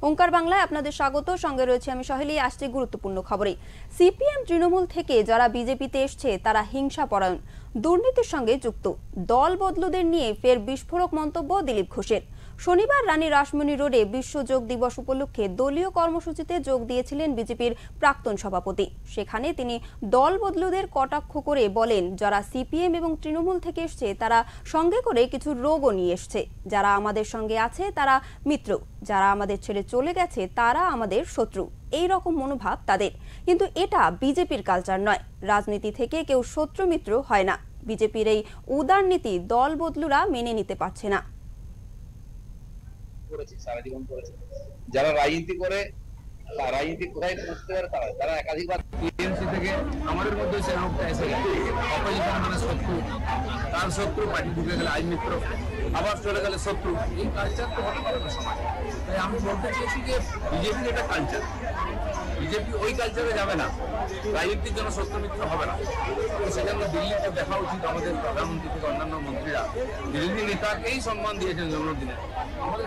ওঙ্কার বাংলায় আপনাদের স্বাগত। সঙ্গে রয়েছে আমি সহেলি। আসছে গুরুত্বপূর্ণ খবরে। সিপিএম তৃণমূল থেকে যারা বিজেপিতে এসছে তারা হিংসা পরায়ণ, দুর্নীতির সঙ্গে যুক্ত। দল বদলুদের নিয়ে ফের বিস্ফোরক মন্তব্য দিলীপ ঘোষের। শনিবার রানী রাসমণি রোডে বিশ্ব যোগ দিবস উপলক্ষে দলীয় কর্মসূচিতে যোগ দিয়েছিলেন বিজেপির প্রাক্তন সভাপতি। সেখানে তিনি দল বদলুদের কটাক্ষ করে বলেন, যারা সিপিএম এবং তৃণমূল থেকে এসছে তারা সঙ্গে করে কিছু রোগও নিয়ে এসছে। যারা আমাদের সঙ্গে আছে তারা মিত্র, যারা আমাদের ছেড়ে চলে গেছে তারা আমাদের শত্রু। এই রকম মনোভাব তাদের, কিন্তু এটা বিজেপির কালচার নয়। রাজনীতি থেকে কেউ শত্রু মিত্র হয় না। বিজেপির এই উদারনীতি দল বদলুরা মেনে নিতে পারছে না। সারা জীবন করেছে যারা রাজনীতি করে, রাজনীতি কোথায় পৌঁছতে পারে তারা একাধিকবার টিএমসি থেকে আমাদের মধ্যে সে রোগটা এসে গেছে। অপোজিশন মানে শত্রু, তার শত্রু পার্টি ঢুকে গেলে আজ মিত্র, আবার চলে গেলে শত্রু। এই কালচার তো হতে পারে না সমাজ। তাই আমি বলতে চাইছি যে বিজেপির এটা কালচার, বিজেপি ওই কালচারে যাবে না, রাজনীতির জন্য শত্রু মিত্র হবে না। সেজন্য দিল্লিতে দেখা উচিত আমাদের প্রধানমন্ত্রী থেকে অন্যান্য মন্ত্রীরা দিল্লি নেতাকেই সম্মান দিয়েছেন জন্মদিনে। আমাদের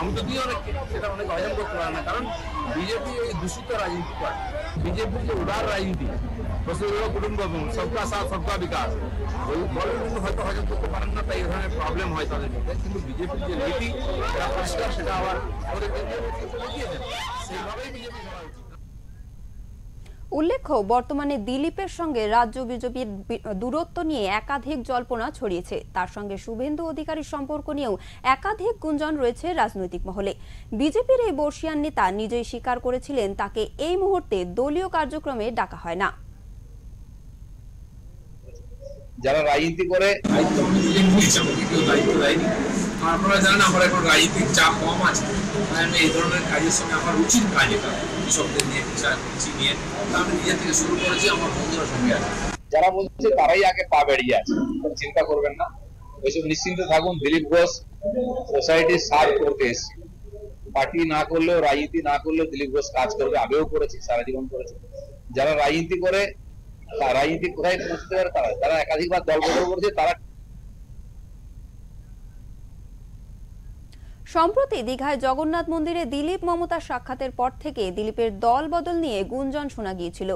আমি তো দিয়ে অনেক সেটা অনেক হজম করতে পারে না, কারণ বিজেপি এই দূষিত রাজনীতি করে। বিজেপির যে উদার রাজনীতি, বসুধৈব কুটুম্বকম, সবকা সাথ সবকা বিকাশ, ওই বলে কিন্তু হয়তো হজম করতে পারেন না, তাই এই ধরনের প্রবলেম হয় তাদের মধ্যে। কিন্তু বিজেপির যে নীতি সেটা পরিষ্কার, সেটা আবার আমাদের কেন্দ্রীয় নেতৃত্ব দিয়েছেন, সেইভাবেই বিজেপি করা উচিত। উল্লেখ্য, বর্তমানে দিলীপের সঙ্গে রাজ্য বিজেপির দূরত্ব নিয়ে একাধিক জল্পনা ছড়িয়েছে। তার সঙ্গে শুভেন্দু অধিকারীর সম্পর্ক নিয়েও একাধিক গুঞ্জন রয়েছে রাজনৈতিক মহলে। বিজেপির এই বর্ষিয়ান নেতা নিজেই স্বীকার করেছিলেন তাকে এই মুহূর্তে দলীয় কার্যক্রমে ডাকা হয় না। যারা রাজনীতি করে, আপনারা জানেন আমার এখন রাজনীতির চাপ কম আছে, আমি এই ধরনের কাজের সঙ্গে আমার উচিত কাজ, এটা কৃষকদের নিয়ে, কৃষি নিয়ে আমি নিজের থেকে শুরু করেছি, আমার বন্ধুরা সঙ্গে আছে। যারা বলছে তারাই আগে পা বেরিয়ে আছে, চিন্তা করবেন না, ওইসব নিশ্চিন্ত থাকুন। দিলীপ ঘোষ সোসাইটির সার্ভ করতে এসেছে, পার্টি না করলেও, রাজনীতি না করলেও দিলীপ ঘোষ কাজ করবে, আগেও করেছি, সারা জীবন করেছে। যারা রাজনীতি করে, রাজনীতি কোথায় পৌঁছতে পারে তারা একাধিকবার দল বদল করেছে। তারা সম্প্রতি দীঘায় জগন্নাথ মন্দিরে দিলীপ মমতার সাক্ষাতের পর থেকে দিলীপের দল বদল নিয়ে গুঞ্জন শোনা গিয়েছিল।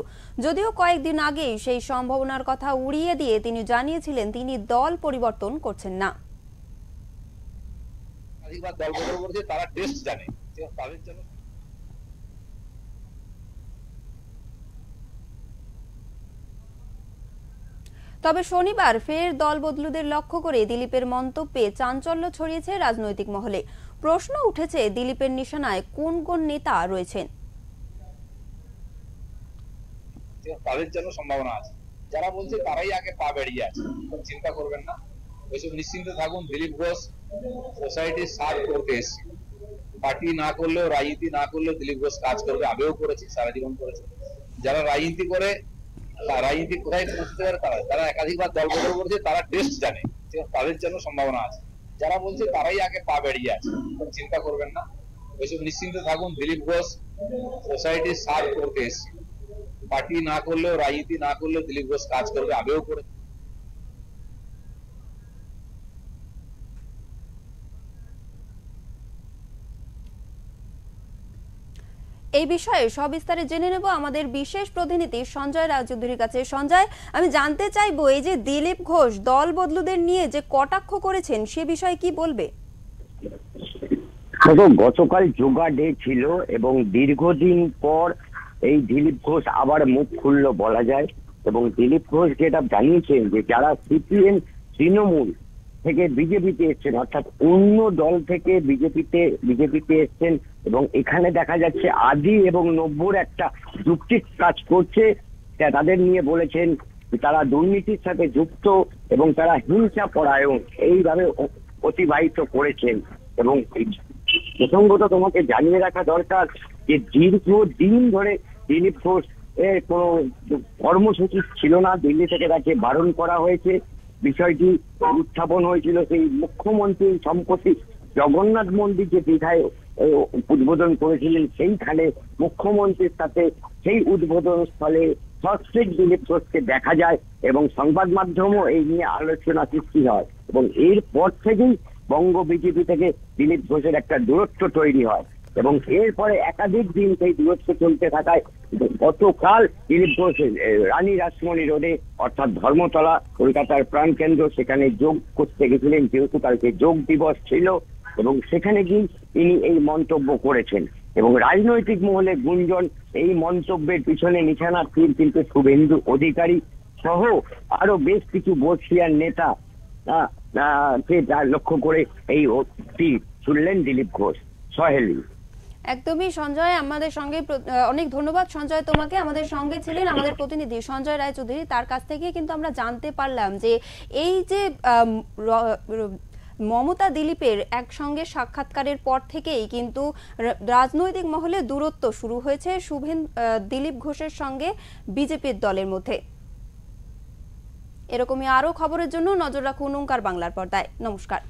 যদিও কয়েকদিন আগেই সেই সম্ভাবনার কথা উড়িয়ে দিয়ে তিনি জানিয়েছিলেন তিনি দল পরিবর্তন করছেন না। দল বদল করেছে, তারা টেস্ট জানে, তাদের জন্য। তবে শনিবার ফের দল বদলুদের লক্ষ্য করে দিলীপের মন্তব্যে চাঞ্চল্য ছড়িয়েছে রাজনৈতিক মহলে। প্রশ্ন উঠেছে, দিলীপের নিশানায় কোন কোন নেতা রয়েছেন। তাদের জন্য সম্ভাবনা আছে। যারা বলছে তারাই আগে পা বেরিয়ে আছে, চিন্তা করবেন না, ওইসব নিশ্চিন্ত থাকুন। দিলীপ ঘোষ সোসাইটির সার্ভ করতে এসেছে, পার্টি না করলেও, রাজনীতি না করলেও দিলীপ ঘোষ কাজ করবে, আগেও করেছি, সারা জীবন করেছে। যারা রাজনীতি করে, রাজনীতি কোথায় পৌঁছতে পারে তারা একাধিকবার দল বদল করেছে, তারা টেস্ট জানে, তাদের জন্য সম্ভাবনা আছে। যারা বলছে তারাই আগে পা বেরিয়ে আছে, চিন্তা করবেন না, ওইসব নিশ্চিন্ত থাকুন। দিলীপ ঘোষ সোসাইটির সার্ভ করতে এসেছে, পার্টি না করলেও, রাজনীতি না করলেও দিলীপ ঘোষ কাজ করবে, আগেও করেছে। এই বিষয়ে সবিস্তারে জেনে নেব আমাদের বিশেষ প্রতিনিধি সঞ্জয় রায়চৌধুরীর কাছে। সঞ্জয়, আমি জানতে চাইবো, এই যে দিলীপ ঘোষ দল বদলুদের নিয়ে যে কটাক্ষ করেছেন সে বিষয়ে কি বলবে? গতকাল যোগা ডে ছিল এবং দীর্ঘদিন পর এই দিলীপ ঘোষ আবার মুখ খুললো বলা যায়। এবং দিলীপ ঘোষ যেটা জানিয়েছেন যে যারা সিপিএম তৃণমূল থেকে বিজেপিতে এসছেন, অর্থাৎ অন্য দল থেকে বিজেপিতে এসছেন, এবং এখানে দেখা যাচ্ছে আদি এবং নব্বর একটা যুক্তির কাজ করছে। তাদের নিয়ে বলেছেন তারা দুর্নীতির সাথে যুক্ত এবং তারা হিংসা পরায়ণ এইভাবে অতিবাহিত করেছেন। এবং প্রসঙ্গত তোমাকে জানিয়ে রাখা দরকার যে দীর্ঘদিন ধরে দিলীপ ঘোষ এর কোনো কর্মসূচি ছিল না, দিল্লি থেকে তাকে বারণ করা হয়েছে। বিষয়টি উত্থাপন হয়েছিল সেই মুখ্যমন্ত্রী সম্প্রতি জগন্নাথ মন্দির যে দীঘায় উদ্বোধন করেছিলেন, সেইখানে মুখ্যমন্ত্রীর সাথে সেই উদ্বোধন স্থলে সস্ত্রীক দিলীপ ঘোষকে দেখা যায় এবং সংবাদ মাধ্যমও এই নিয়ে আলোচনা সৃষ্টি হয়। এবং এরপর থেকেই বঙ্গ বিজেপি থেকে দিলীপ ঘোষের একটা দূরত্ব তৈরি হয়। এবং এরপরে একাধিক দিন সেই দূরত্ব চলতে থাকায় গতকাল দিলীপ ঘোষ রানী রাসমণি রোডে অর্থাৎ ধর্মতলা কলকাতার প্রাণকেন্দ্র সেখানে যোগ করতে গেছিলেন, যেহেতু কালকে যোগ দিবস ছিল, এবং সেখানে গিয়ে তিনি এই মন্তব্য করেছেন। এবং রাজনৈতিক মহলে গুঞ্জন, এই মন্তব্যের পিছনে নিশানা তীর কিন্তু শুভেন্দু অধিকারী সহ আরো বেশ কিছু বর্ষিয়ার নেতা কে লক্ষ্য করে এই তীর ছুড়লেন দিলীপ ঘোষ। সহেলি। একদমই সঞ্জয়, আমাদের সঙ্গে অনেক ধন্যবাদ সঞ্জয় তোমাকে। আমাদের সঙ্গে ছিলেন আমাদের প্রতিনিধি সঞ্জয় রায়চৌধুরী, তার কাছ থেকে কিন্তু আমরা জানতে পারলাম যে এই যে মমতা দিলীপের একসঙ্গে সাক্ষাৎকারের পর থেকেই কিন্তু রাজনৈতিক মহলে দূরত্ব শুরু হয়েছে দিলীপ ঘোষের সঙ্গে বিজেপির দলের মধ্যে। এরকমই আরো খবরের জন্য নজর রাখুন ওঙ্কার বাংলার পর্দায়। নমস্কার।